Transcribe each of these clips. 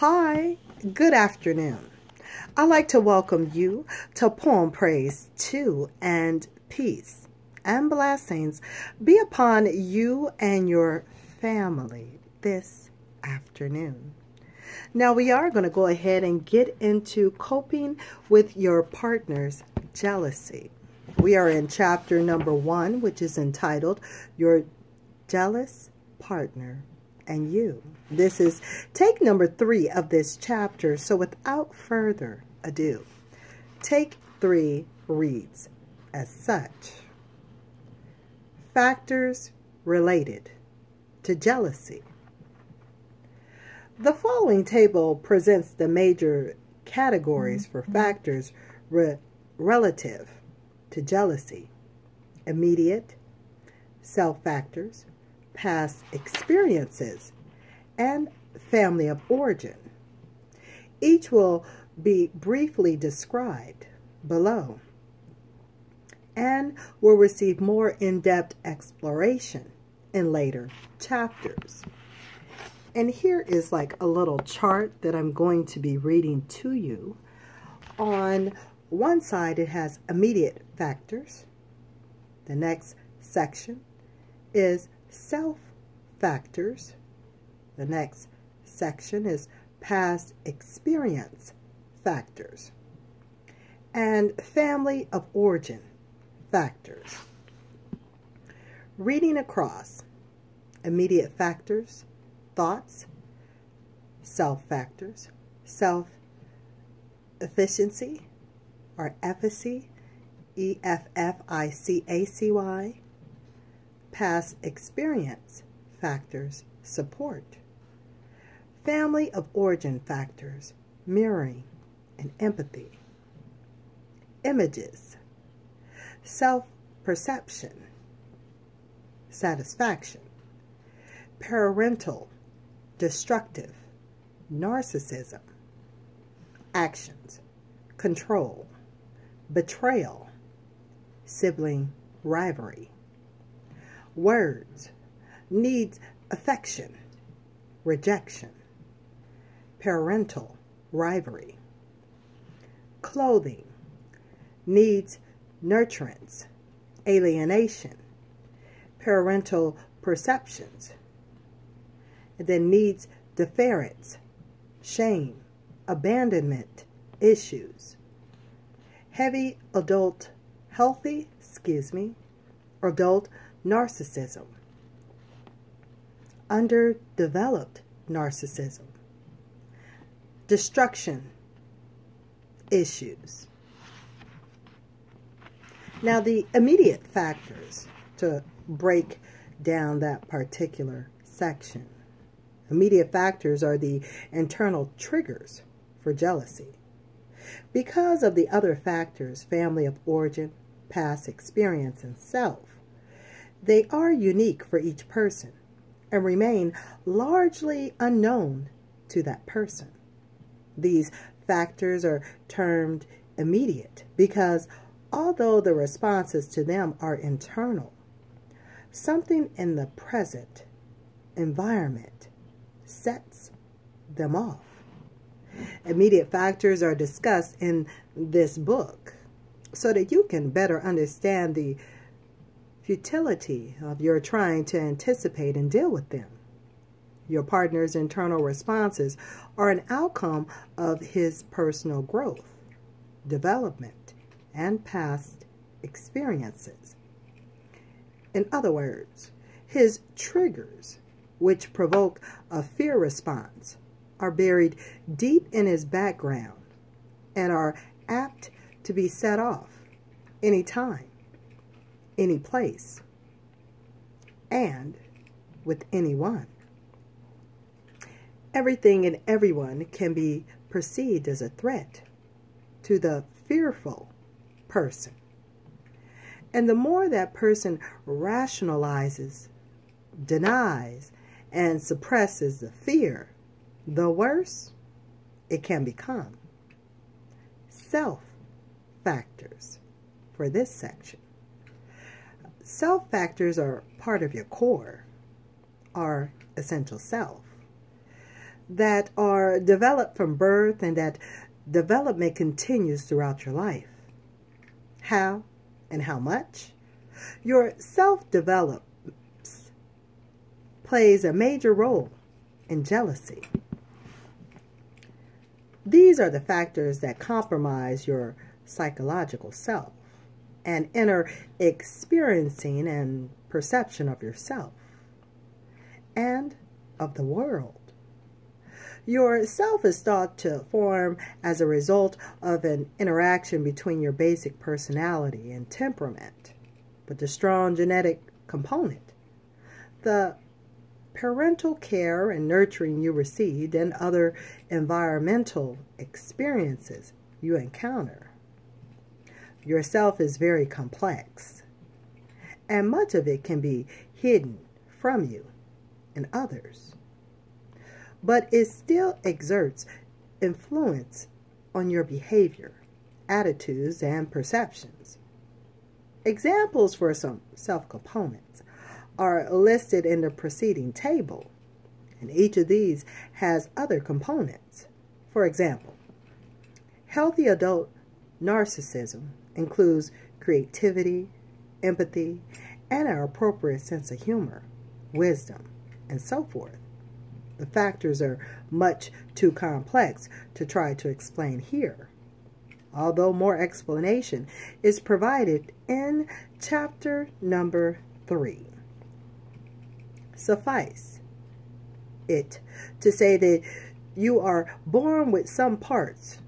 Hi, good afternoon. I'd like to welcome you to Poem Praise 2, and peace and blessings be upon you and your family this afternoon. Now we are going to go ahead and get into coping with your partner's jealousy. We are in chapter number 1, which is entitled Your Jealous Partner and You. This is take number 3 of this chapter. So without further ado, take 3 reads as such. Factors related to jealousy. The following table presents the major categories for factors relative to jealousy: immediate, self-factors, past experiences, and family of origin. Each will be briefly described below and will receive more in-depth exploration in later chapters. And here is like a little chart that I'm going to be reading to you. On one side, it has immediate factors. The next section is self-factors. The next section is past experience factors. And family of origin factors. Reading across: immediate factors, thoughts, self-factors, self-efficiency or efficacy, EFFICACY, past experience factors, support, family of origin factors, mirroring and empathy, images, self-perception, satisfaction, parental, destructive, narcissism, actions, control, betrayal, sibling rivalry, words, needs affection, rejection, parental rivalry, clothing, needs nurturance, alienation, parental perceptions, and then needs deference, shame, abandonment issues, healthy adult narcissism, underdeveloped narcissism, destruction issues. Now the immediate factors, to break down that particular section. Immediate factors are the internal triggers for jealousy. Because of the other factors, family of origin, past experience, and self, they are unique for each person and remain largely unknown to that person. These factors are termed immediate because although the responses to them are internal, something in the present environment sets them off. Immediate factors are discussed in this book so that you can better understand the futility of your trying to anticipate and deal with them. Your partner's internal responses are an outcome of his personal growth, development, and past experiences. In other words, his triggers, which provoke a fear response, are buried deep in his background and are apt to be set off anytime, any place, and with anyone. Everything and everyone can be perceived as a threat to the fearful person. And the more that person rationalizes, denies, and suppresses the fear, the worse it can become. Self-factors for this section. Self-factors are part of your core, our essential self. that are developed from birth and that development continues throughout your life. How and how much? Your self-development plays a major role in jealousy. These are the factors that compromise your psychological self and inner experiencing and perception of yourself and of the world. Your self is thought to form as a result of an interaction between your basic personality and temperament with the strong genetic component, the parental care and nurturing you received, and other environmental experiences you encounter. Your self is very complex, and much of it can be hidden from you and others, but it still exerts influence on your behavior, attitudes, and perceptions. Examples for some self-components are listed in the preceding table, and each of these has other components. For example, healthy adult narcissism includes creativity, empathy, and an appropriate sense of humor, wisdom, and so forth. The factors are much too complex to try to explain here, although more explanation is provided in chapter number 3. Suffice it to say that you are born with some parts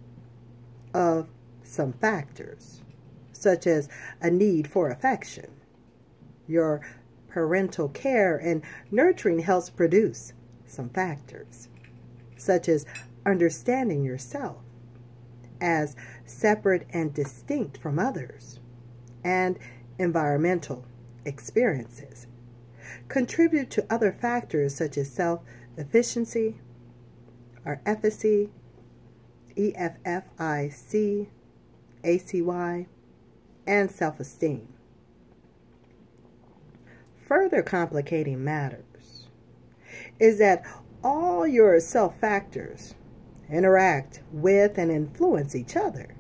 of some factors, such as a need for affection. Your parental care and nurturing helps produce some factors, such as understanding yourself as separate and distinct from others, and environmental experiences contribute to other factors such as self-efficacy, or efficacy, EFFICACY, and self-esteem. Further complicating matters is that all your self factors interact with and influence each other,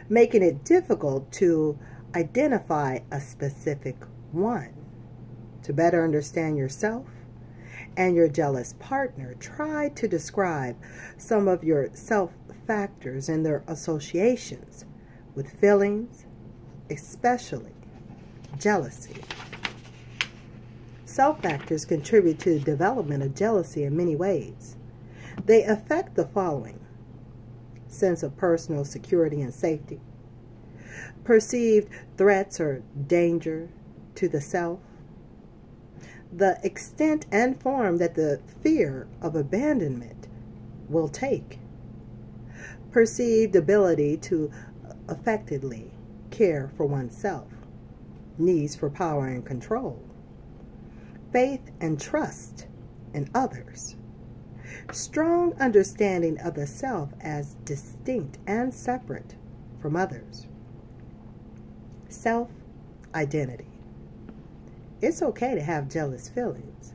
making it difficult to identify a specific one. To better understand yourself and your jealous partner, try to describe some of your self factors and their associations with feelings, especially jealousy. Self factors contribute to the development of jealousy in many ways. They affect the following: sense of personal security and safety, perceived threats or danger to the self, the extent and form that the fear of abandonment will take, perceived ability to effectively care for oneself, needs for power and control, faith and trust in others, strong understanding of the self as distinct and separate from others, self-identity. It's okay to have jealous feelings.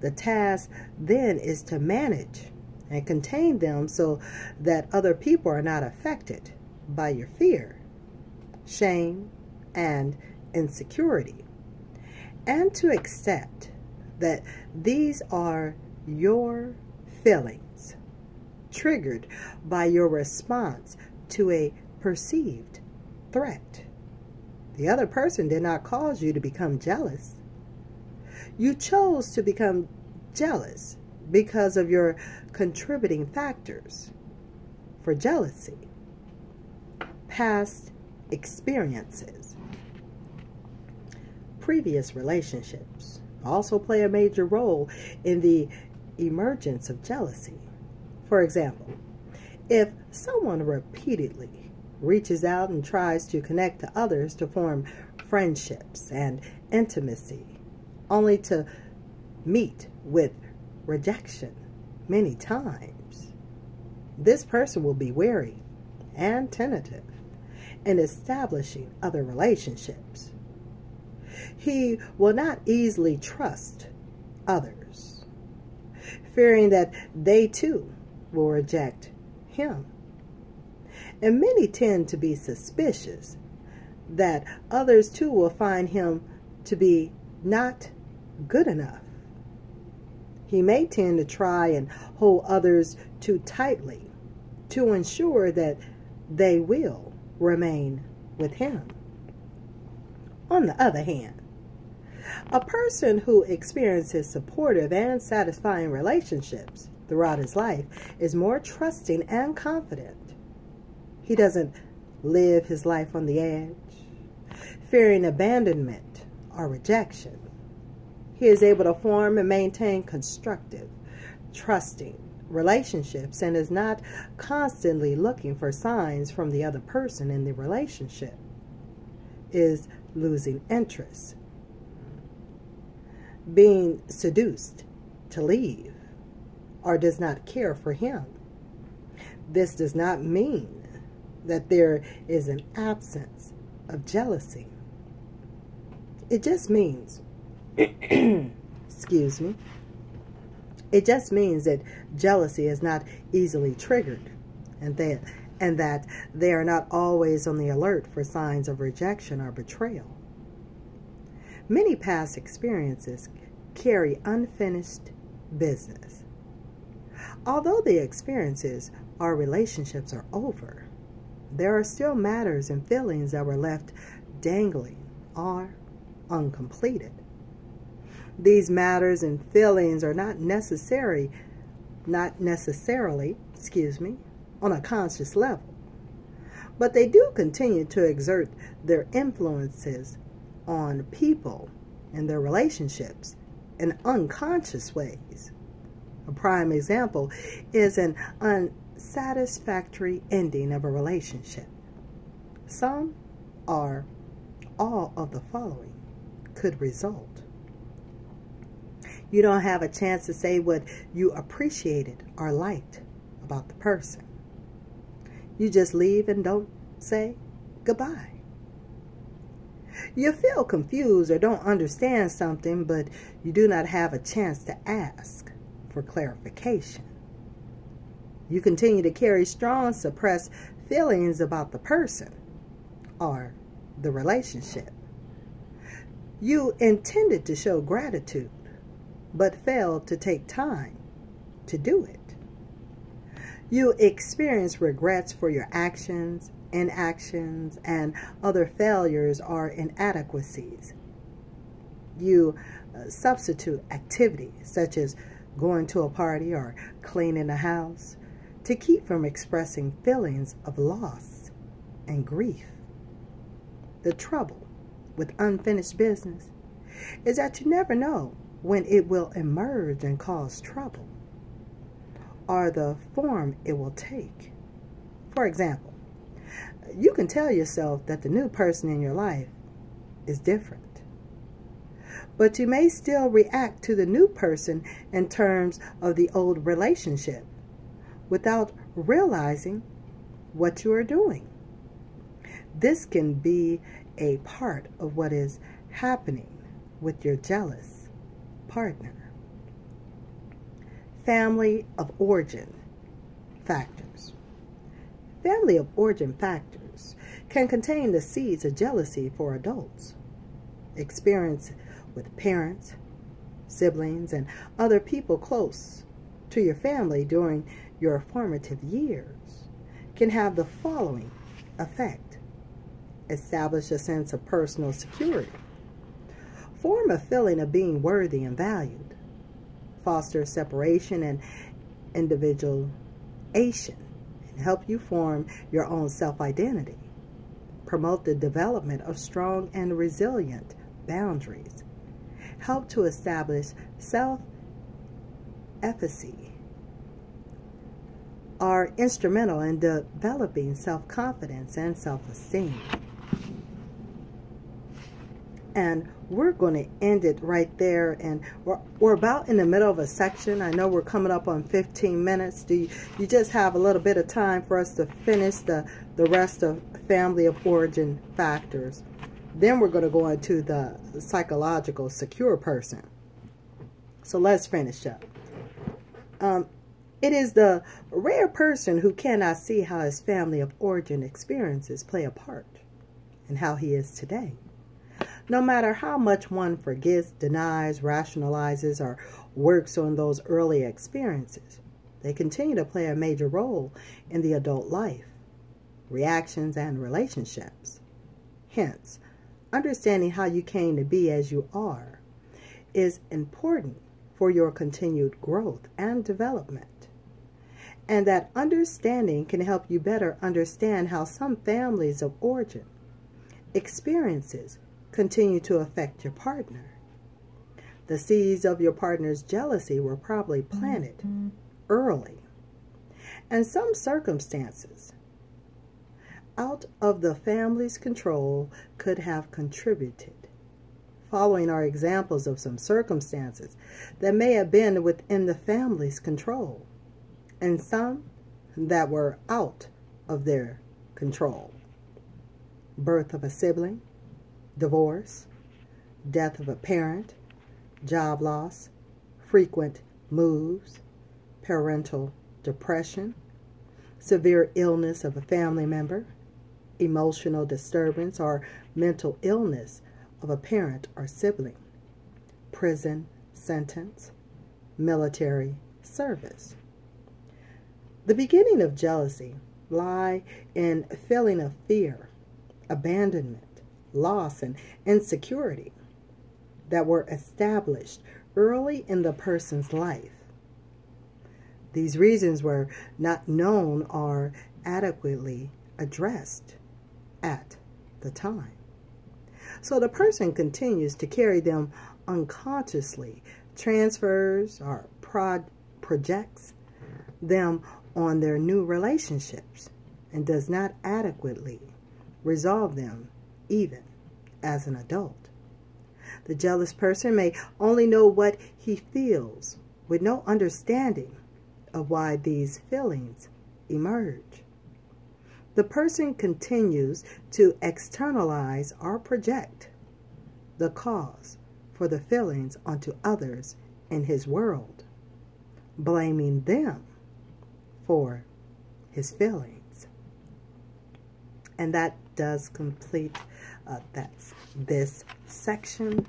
The task then is to manage and contain them so that other people are not affected by your fear, shame, and insecurity, and to accept that these are your feelings triggered by your response to a perceived threat. The other person did not cause you to become jealous. You chose to become jealous because of your contributing factors for jealousy. Past experiences. Previous relationships also play a major role in the emergence of jealousy. For example, if someone repeatedly reaches out and tries to connect to others to form friendships and intimacy, only to meet with rejection many times, this person will be wary and tentative in establishing other relationships. He will not easily trust others, fearing that they too will reject him. And many tend to be suspicious that others too will find him to be not good enough. He may tend to try and hold others too tightly to ensure that they will remain with him. On the other hand, a person who experiences supportive and satisfying relationships throughout his life is more trusting and confident. He doesn't live his life on the edge, fearing abandonment or rejection. He is able to form and maintain constructive, trusting relationships and is not constantly looking for signs from the other person in the relationship, is losing interest, being seduced to leave, or does not care for him. This does not mean that there is an absence of jealousy. It just means, excuse me, it just means that jealousy is not easily triggered, and that they are not always on the alert for signs of rejection or betrayal. Many past experiences carry unfinished business. Although the experiences or relationships are over, there are still matters and feelings that were left dangling or uncompleted. These matters and feelings are not necessarily, on a conscious level, but they do continue to exert their influences on people and their relationships in unconscious ways. A prime example is an unsatisfactory ending of a relationship. Some or all of the following could result. You don't have a chance to say what you appreciated or liked about the person. You just leave and don't say goodbye. You feel confused or don't understand something, but you do not have a chance to ask for clarification. You continue to carry strong, suppressed feelings about the person or the relationship. You intended to show gratitude, but failed to take time to do it. You experience regrets for your actions, inactions, and other failures or inadequacies. You substitute activities such as going to a party or cleaning the house to keep from expressing feelings of loss and grief. The trouble with unfinished business is that you never know when it will emerge and cause trouble, or the form it will take. For example, you can tell yourself that the new person in your life is different, but you may still react to the new person in terms of the old relationship without realizing what you are doing. This can be a part of what is happening with your jealous partner. Family of origin factors. Family of origin factors can contain the seeds of jealousy for adults. Experience with parents, siblings, and other people close to your family during your formative years can have the following effect. Establish a sense of personal security. Form a feeling of being worthy and valued. Foster separation and individuation, and help you form your own self-identity. Promote the development of strong and resilient boundaries. Help to establish self-efficacy. Are instrumental in developing self-confidence and self-esteem. And we're going to end it right there. And we're about in the middle of a section. I know we're coming up on 15 minutes. Do you just have a little bit of time for us to finish the rest of family of origin factors? Then we're going to go into the psychological secure person. So let's finish up. It is the rare person who cannot see how his family of origin experiences play a part in how he is today. No matter how much one forgets, denies, rationalizes, or works on those early experiences, they continue to play a major role in the adult life, reactions, and relationships. Hence, understanding how you came to be as you are is important for your continued growth and development. And that understanding can help you better understand how some families of origin experiences continue to affect your partner. The seeds of your partner's jealousy were probably planted early, and some circumstances out of the family's control could have contributed. Following are examples of some circumstances that may have been within the family's control, and some that were out of their control. Birth of a sibling, divorce, death of a parent, job loss, frequent moves, parental depression, severe illness of a family member, emotional disturbance or mental illness of a parent or sibling, prison sentence, military service. The beginning of jealousy lie in a feeling of fear, abandonment, loss, and insecurity that were established early in the person's life. These reasons were not known or adequately addressed at the time. So the person continues to carry them unconsciously, transfers or projects them on their new relationships, and does not adequately resolve them even as an adult. The jealous person may only know what he feels with no understanding of why these feelings emerge. The person continues to externalize or project the cause for the feelings onto others in his world, blaming them for his feelings. And that does complete this section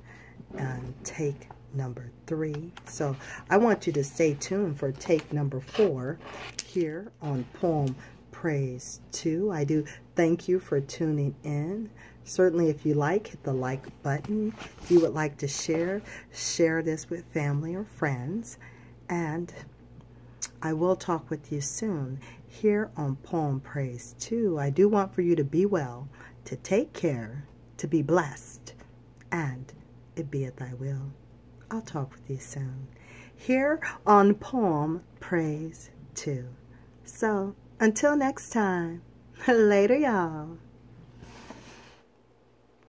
and take number 3. So I want you to stay tuned for take number 4 here on Poem Praise 2. I do thank you for tuning in. Certainly, if you like, hit the like button. If you would like to share this with family or friends. And I will talk with you soon here on Poem Praise 2. I do want for you to be well, to take care, to be blessed, and it be at thy will. I'll talk with you soon here on Poem Praise 2. So, until next time, later, y'all.